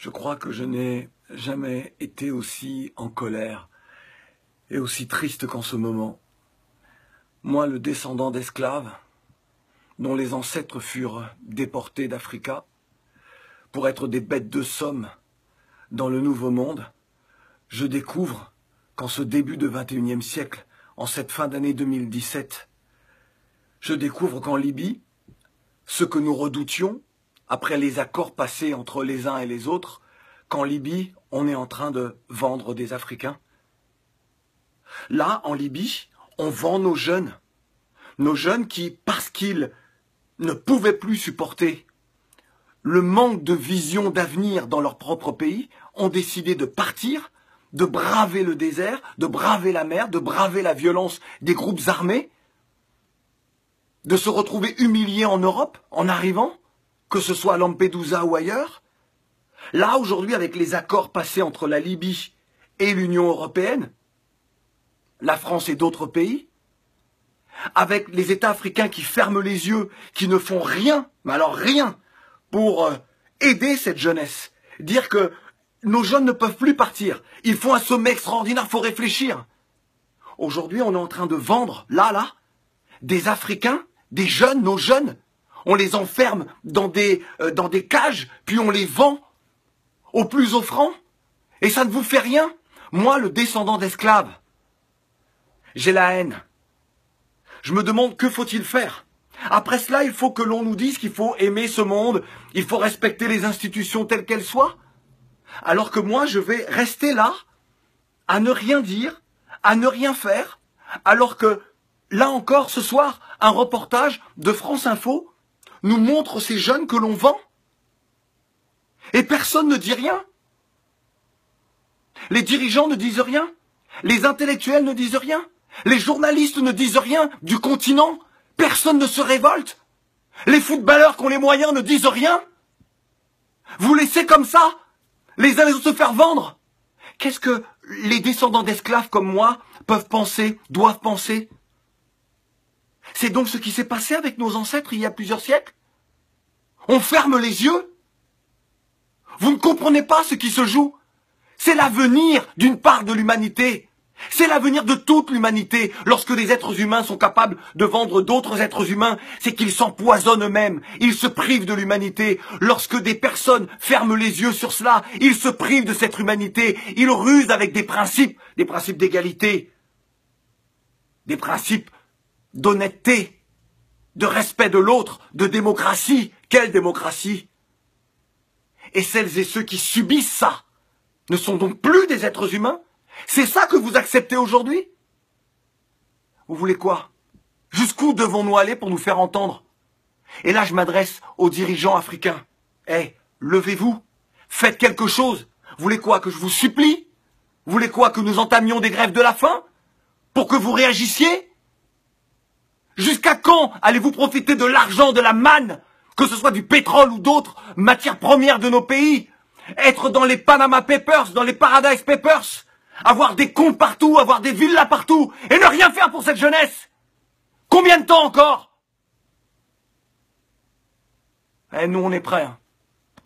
Je crois que je n'ai jamais été aussi en colère et aussi triste qu'en ce moment. Moi, le descendant d'esclaves, dont les ancêtres furent déportés d'Africa pour être des bêtes de somme dans le Nouveau Monde, je découvre qu'en ce début de XXIe siècle, en cette fin d'année 2017, je découvre qu'en Libye, ce que nous redoutions, après les accords passés entre les uns et les autres, qu'en Libye, on est en train de vendre des Africains. Là, en Libye, on vend nos jeunes qui, parce qu'ils ne pouvaient plus supporter le manque de vision d'avenir dans leur propre pays, ont décidé de partir, de braver le désert, de braver la mer, de braver la violence des groupes armés, de se retrouver humiliés en Europe en arrivant, que ce soit à Lampedusa ou ailleurs. Là, aujourd'hui, avec les accords passés entre la Libye et l'Union européenne, la France et d'autres pays, avec les États africains qui ferment les yeux, qui ne font rien, mais alors rien, pour aider cette jeunesse. Dire que nos jeunes ne peuvent plus partir. Il faut un sommet extraordinaire, il faut réfléchir. Aujourd'hui, on est en train de vendre, là, des Africains, des jeunes, nos jeunes. On les enferme dans des cages, puis on les vend au plus offrant. Et ça ne vous fait rien. Moi, le descendant d'esclaves, j'ai la haine. Je me demande que faut-il faire. Après cela, il faut que l'on nous dise qu'il faut aimer ce monde, il faut respecter les institutions telles qu'elles soient. Alors que moi, je vais rester là, à ne rien dire, à ne rien faire, alors que, là encore, ce soir, un reportage de France Info nous montre ces jeunes que l'on vend. Et personne ne dit rien. Les dirigeants ne disent rien. Les intellectuels ne disent rien. Les journalistes ne disent rien du continent. Personne ne se révolte. Les footballeurs qui ont les moyens ne disent rien. Vous laissez comme ça les uns les autres se faire vendre. Qu'est-ce que les descendants d'esclaves comme moi peuvent penser, doivent penser? C'est donc ce qui s'est passé avec nos ancêtres il y a plusieurs siècles. On ferme les yeux. Vous ne comprenez pas ce qui se joue. C'est l'avenir d'une part de l'humanité. C'est l'avenir de toute l'humanité. Lorsque les êtres humains sont capables de vendre d'autres êtres humains, c'est qu'ils s'empoisonnent eux-mêmes. Ils se privent de l'humanité. Lorsque des personnes ferment les yeux sur cela, ils se privent de cette humanité. Ils rusent avec des principes d'égalité, des principes d'honnêteté, de respect de l'autre, de démocratie. Quelle démocratie? Et celles et ceux qui subissent ça ne sont donc plus des êtres humains? C'est ça que vous acceptez aujourd'hui? Vous voulez quoi? Jusqu'où devons-nous aller pour nous faire entendre? Et là, je m'adresse aux dirigeants africains. Levez-vous, faites quelque chose. Vous voulez quoi? Que je vous supplie? Vous voulez quoi? Que nous entamions des grèves de la faim? Pour que vous réagissiez? Jusqu'à quand allez-vous profiter de l'argent, de la manne, que ce soit du pétrole ou d'autres matières premières de nos pays? Être dans les Panama Papers, dans les Paradise Papers, avoir des comptes partout, avoir des villas partout, et ne rien faire pour cette jeunesse? Combien de temps encore? Nous, on est prêts.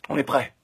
On est prêts.